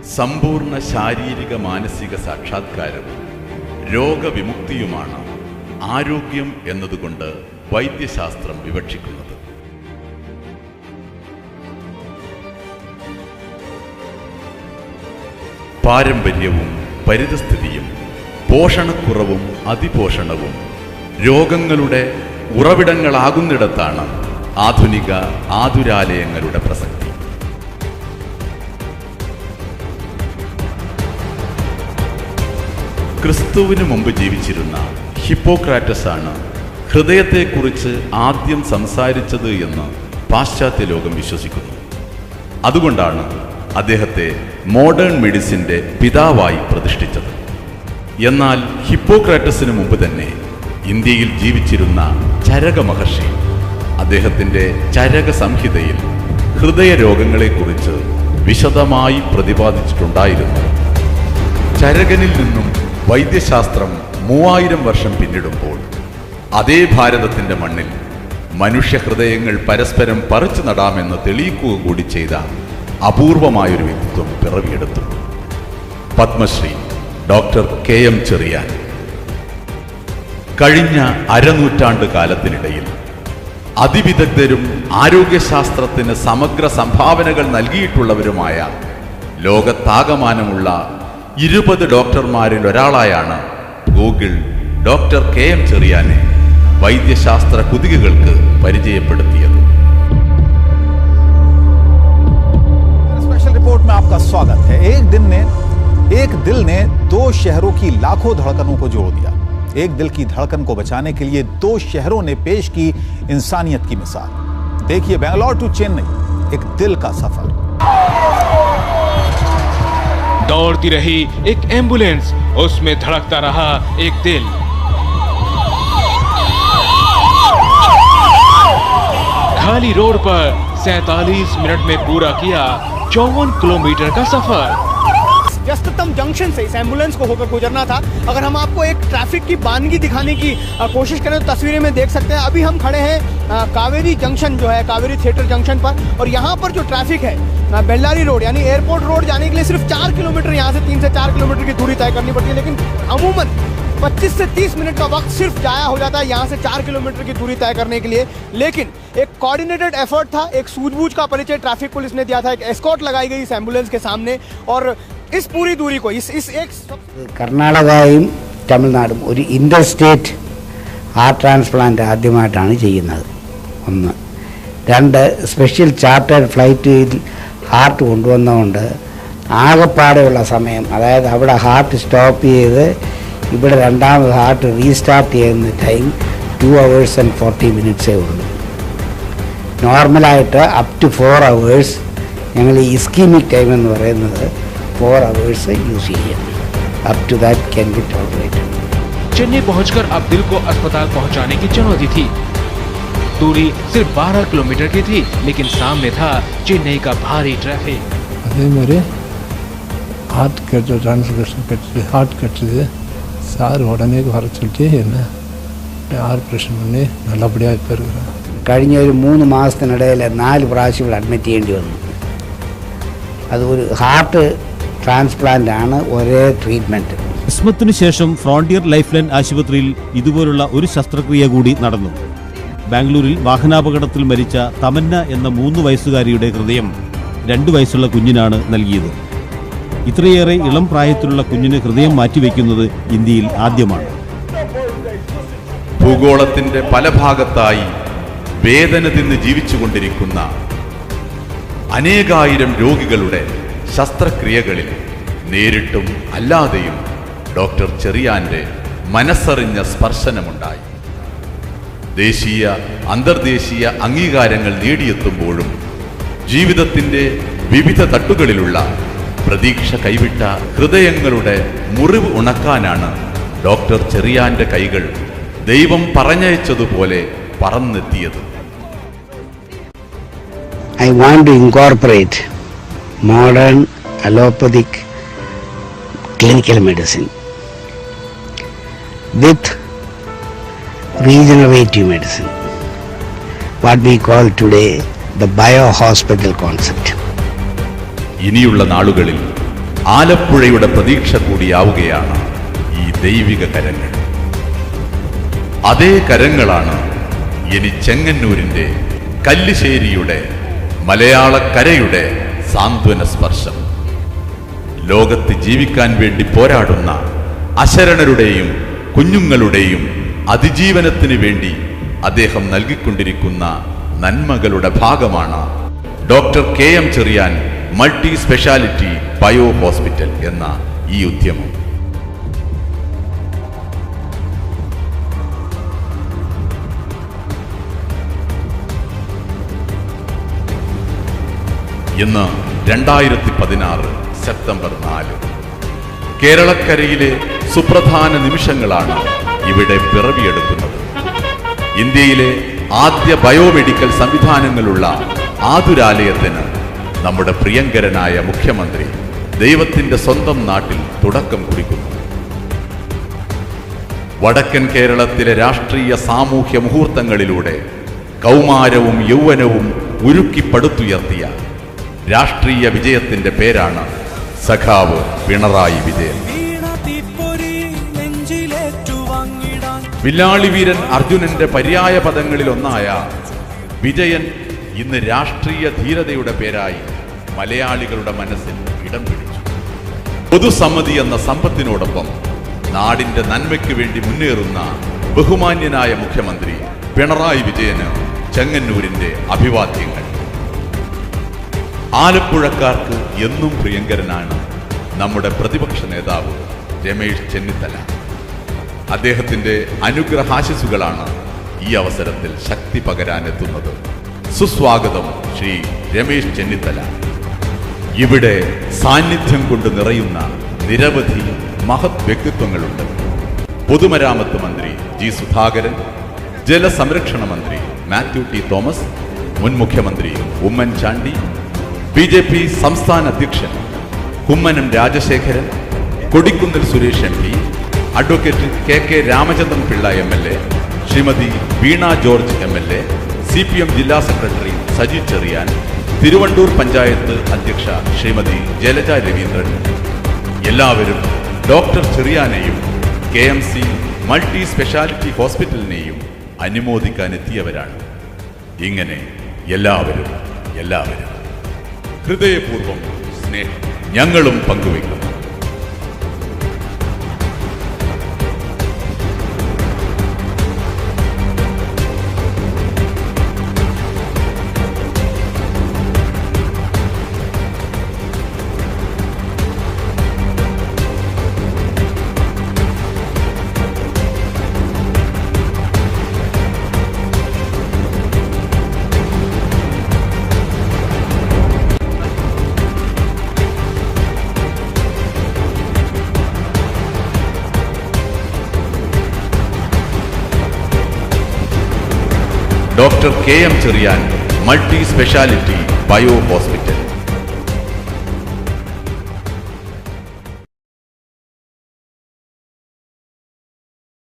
സമ്പൂർണ്ണ ശാരീരിക മാനസിക സാക്ഷാത്കാരവും രോഗവിമുക്തിയുമാണ് ആരോഗ്യം എന്നതുകൊണ്ട് വൈദ്യശാസ്ത്രം വിവക്ഷിക്കുന്നത്. പാരമ്പര്യവും പരിതസ്ഥിതിയും പോഷണക്കുറവും അതിപോഷണവും രോഗങ്ങളുടെ ഉറവിടങ്ങളാകുന്നിടത്താണ് ആധുനിക ആതുരാലയങ്ങളുടെ പ്രസക്തി. ക്രിസ്തുവിന് മുമ്പ് ജീവിച്ചിരുന്ന ഹിപ്പോക്രാറ്റസ് ആണ് ഹൃദയത്തെക്കുറിച്ച് ആദ്യം സംസാരിച്ചത് എന്ന് പാശ്ചാത്യ ലോകം വിശ്വസിക്കുന്നു. അതുകൊണ്ടാണ് അദ്ദേഹത്തെ മോഡേൺ മെഡിസിൻ്റെ പിതാവായി പ്രതിഷ്ഠിച്ചത്. എന്നാൽ ഹിപ്പോക്രാറ്റസിന് മുമ്പ് തന്നെ ഇന്ത്യയിൽ ജീവിച്ചിരുന്ന ചരക മഹർഷി അദ്ദേഹത്തിൻ്റെ ചരക സംഹിതയിൽ ഹൃദയരോഗങ്ങളെക്കുറിച്ച് വിശദമായി പ്രതിപാദിച്ചിട്ടുണ്ടായിരുന്നു. ചരകനിൽ നിന്നും വൈദ്യശാസ്ത്രം 3000 വർഷം പിന്നിടുമ്പോൾ അതേ ഭാരതത്തിൻ്റെ മണ്ണിൽ മനുഷ്യഹൃദയങ്ങൾ പരസ്പരം പറിച്ചു നടാമെന്ന് തെളിയിക്കുക കൂടി ചെയ്ത അപൂർവമായൊരു വ്യക്തിത്വം പിറവിയെടുത്തു. Padmashri doctor KM Cherian. കഴിഞ്ഞ അരനൂറ്റാണ്ട് കാലത്തിനിടയിൽ അതിവിദഗ്ധരും ആരോഗ്യശാസ്ത്രത്തിന് സമഗ്ര സംഭാവനകൾ നൽകിയിട്ടുള്ളവരുമായ ലോകത്താകമാനമുള്ള 20 ഡോക്ടർമാരിൽ ഒരാളായാണ് ഗൂഗിൾ ഡോക്ടർ KM ചെറിയാനെ വൈദ്യശാസ്ത്ര കുതികൾക്ക് പരിചയപ്പെടുത്തിയത്. स्पेशल रिपोर्ट में आपका स्वागत है। एक दिल ने 2 शहरों की लाखों धड़कनों को जोड़ दिया। एक दिल की धड़कन को बचाने के लिए 2 शहरों ने पेश की इंसानियत की मिसाल। देखिए बेंगलोर टू चेन्नई, एक दिल का सफर। दौड़ती रही एक एम्बुलेंस, उसमें धड़कता रहा एक दिल। खाली रोड पर 47 मिनट में पूरा किया 54 किलोमीटर का सफर। व्यस्ततम जंक्शन से इस एम्बुलेंस को होकर गुजरना था। अगर हम आपको एक ट्रैफिक की बानगी दिखाने की कोशिश करें तो तस्वीरें में देख सकते हैं। अभी हम खड़े हैं कावेरी जंक्शन जो है, कावेरी थिएटर जंक्शन पर, और यहाँ पर जो ट्रैफिक है बेल्लारी रोड यानी एयरपोर्ट रोड जाने के लिए सिर्फ 4 किलोमीटर, यहाँ से 3 से 4 किलोमीटर की दूरी तय करनी पड़ती है, लेकिन अमूमन 25 से 30 मिनट का वक्त सिर्फ जाया हो जाता है यहाँ से 4 किलोमीटर की दूरी तय करने के लिए। लेकिन एक कोऑर्डिनेटेड एफर्ट था, एक सूझबूझ का परिचय ट्रैफिक पुलिस ने दिया था, एक एस्कॉर्ट लगाई गई इस एम्बुलेंस के सामने, और इस पूरी दूरी को इस एक കർണാടകയും തമിഴ്നാടും ഒരു ഇന്റർ സ്റ്റേറ്റ് ഹാർട്ട് ട്രാൻസ്പ്ലാന്റ് ആദ്യമായിട്ടാണ് ചെയ്യുന്നത്. 1. 2, സ്പെഷ്യൽ ചാർട്ടേഡ് ഫ്ലൈറ്റിൽ ഹാർട്ട് കൊണ്ടുവന്നതുകൊണ്ട് ആകെപ്പാടെയുള്ള സമയം, അതായത് അവിടെ ഹാർട്ട് സ്റ്റോപ്പ് ചെയ്ത് ഇവിടെ രണ്ടാമത് ഹാർട്ട് റീസ്റ്റാർട്ട് ചെയ്യുന്ന ടൈം 2 hours and 40 minutes ഉള്ളൂ. നോർമലായിട്ട് അപ് ടു 4 hours, ഞങ്ങൾ ഇസ്കീമിക് ടൈം എന്ന് പറയുന്നത് 4 hours യൂസ് ചെയ്യാം. Up to that can be tolerated. Chennai पहुंचकर अब दिल को अस्पताल पहुंचाने की चुनौती थी। दूरी सिर्फ 12 किलोमीटर की थी, लेकिन सामने था चेन्नई का भारी ट्रैफिक। अदे मेरे हार्ट का जो ट्रांसप्लांटेशन करते हार्ट करते सार उड़ने को हर चलते है ना ऑपरेशन में നല്ലപടിയാ ഇപ്പോൾ കഴിഞ്ഞ ഒരു 3 മാസത്തിനിടയിൽ 4 പ്രാവശ്യം അഡ്മിറ്റ് ചെയ്യേണ്ടി വന്നു. അത് ഒരു ഹാർട്ട് ട്രാൻസ്പ്ലാന്റ് ആണ് ഒരേ ട്രീറ്റ്മെന്റ്. ഇസ്മത്തിനു ശേഷം ഫ്രോണ്ടിയർ ലൈഫ് ലൈൻ ആശുപത്രിയിൽ ഇതുപോലുള്ള ഒരു ശസ്ത്രക്രിയ കൂടി നടന്നു. ബാംഗ്ലൂരിൽ വാഹനാപകടത്തിൽ മരിച്ച തമന്ന എന്ന 3 വയസ്സുകാരിയുടെ ഹൃദയം 2 വയസ്സുള്ള കുഞ്ഞിനാണ് നൽകിയത്. ഇത്രയേറെ ഇളം പ്രായത്തിലുള്ള കുഞ്ഞിന് ഹൃദയം മാറ്റിവെക്കുന്നത് ഇന്ത്യയിൽ ആദ്യമാണ്. ഭൂഗോളത്തിന്റെ പല ഭാഗത്തായി വേദന തിന്ന് ജീവിച്ചുകൊണ്ടിരിക്കുന്ന അനേകായിരം രോഗികളുടെ ശസ്ത്രക്രിയകളിൽ നേരിട്ടും അല്ലാതെയും ഡോക്ടർ ചെറിയാന്റെ മനസ്സറിഞ്ഞ സ്പർശനമുണ്ടായി. ദേശീയ അന്തർദേശീയ അംഗീകാരങ്ങൾ നേടിയെത്തുമ്പോഴും ജീവിതത്തിൻ്റെ വിവിധ തട്ടുകളിലുള്ള പ്രതീക്ഷ കൈവിട്ട ഹൃദയങ്ങളുടെ മുറിവ് ഉണക്കാനാണ് ഡോക്ടർ ചെറിയാന്റെ കൈകൾ ദൈവം പറഞ്ഞയച്ചതുപോലെ പറന്നെത്തിയത്. I want to incorporate modern allopathic clinical medicine with regenerative medicine, what we call today the biohospital concept. ഇനിയുള്ള നാളുകളിൽ ആലപ്പുഴയുടെ പ്രതീക്ഷ കൂടിയാവുകയാണ് ഈ ദൈവിക കരങ്ങൾ. അതേ കരങ്ങളാണ് ഇനി ചെങ്ങന്നൂരിന്റെ, കല്ലിശ്ശേരിയുടെ, മലയാളക്കരയുടെ സാന്ത്വന സ്പർശം. ലോകത്ത് ജീവിക്കാൻ വേണ്ടി പോരാടുന്ന അശരണരുടെയും കുഞ്ഞുങ്ങളുടെയും അതിജീവനത്തിന് വേണ്ടി അദ്ദേഹം നൽകിക്കൊണ്ടിരിക്കുന്ന നന്മകളുടെ ഭാഗമാണ് doctor K M. Cherian multi speciality bio hospital എന്ന ഈ ഉദ്യമം. ഇന്ന് 2016 സെപ്റ്റംബർ 4. കേരളക്കരയിലെ സുപ്രധാന നിമിഷങ്ങളാണ് ഇവിടെ പിറവിയെടുക്കുന്നത്. ഇന്ത്യയിലെ ആദ്യ ബയോമെഡിക്കൽ സംവിധാനങ്ങളുള്ള ആതുരാലയത്തിന് നമ്മുടെ പ്രിയങ്കരനായ മുഖ്യമന്ത്രി ദൈവത്തിന്റെ സ്വന്തം നാട്ടിൽ തുടക്കം കുറിക്കുന്നു. വടക്കൻ കേരളത്തിലെ രാഷ്ട്രീയ സാമൂഹ്യ മുഹൂർത്തങ്ങളിലൂടെ കൗമാരവും യൗവനവും ഉരുക്കി പടുത്തുയർത്തിയ രാഷ്ട്രീയ വിജയത്തിന്റെ പേരാണ് സഖാവ് പിണറായി വിജയൻ. വില്ലാളി വീരൻ അർജുനന്റെ പര്യായ പദങ്ങളിൽ ഒന്നായ വിജയൻ ഇന്ന് രാഷ്ട്രീയ ധീരതയുടെ പേരായി മലയാളികളുടെ മനസ്സിൽ ഇടം പിടിച്ചു. പൊതുസമ്മതി എന്ന സമ്പത്തിനോടൊപ്പം നാടിന്റെ നന്മയ്ക്ക് വേണ്ടി മുന്നേറുന്ന ബഹുമാന്യനായ മുഖ്യമന്ത്രി പിണറായി വിജയന് ചെങ്ങന്നൂരിന്റെ അഭിവാദ്യങ്ങൾ. ആലപ്പുഴക്കാർക്ക് എന്നും പ്രിയങ്കരനാണ് നമ്മുടെ പ്രതിപക്ഷ നേതാവ് രമേശ് ചെന്നിത്തല. അദ്ദേഹത്തിന്റെ അനുഗ്രഹാശിസുകളാണ് ഈ അവസരത്തിൽ ശക്തി പകരാനെത്തുന്നത്. സുസ്വാഗതം ശ്രീ രമേശ് ചെന്നിത്തല. ഇവിടെ സാന്നിധ്യം കൊണ്ട് നിറയുന്ന നിരവധി മഹത് വ്യക്തിത്വങ്ങളുണ്ട്. പൊതുമരാമത്ത് മന്ത്രി ജി സുധാകരൻ, ജലസംരക്ഷണ മന്ത്രി മാത്യു ടി തോമസ്, മുൻ മുഖ്യമന്ത്രി ഉമ്മൻചാണ്ടി, BJP സംസ്ഥാന അധ്യക്ഷൻ Kummanam Rajasekharan, Kodikunnil Suresh MP, advocate KK Ramachandran Pillai MLA, Shrimati വീണ ജോർജ് MLA, CPM ജില്ലാ സെക്രട്ടറി സജി ചെറിയാൻ, തിരുവണ്ടൂർ പഞ്ചായത്ത് അധ്യക്ഷ ശ്രീമതി ജലജ രവീന്ദ്രൻ. എല്ലാവരും ഡോക്ടർ ചെറിയാനെയും KMC മൾട്ടി സ്പെഷ്യാലിറ്റി ഹോസ്പിറ്റലിനെയും അനുമോദിക്കാനെത്തിയവരാണ്. ഇങ്ങനെ എല്ലാവരും ഹൃദയപൂർവ്വം സ്നേഹം ഞങ്ങളും പങ്കുവയ്ക്കുന്നു. Doctor K M. Cherian multi speciality bio hospital.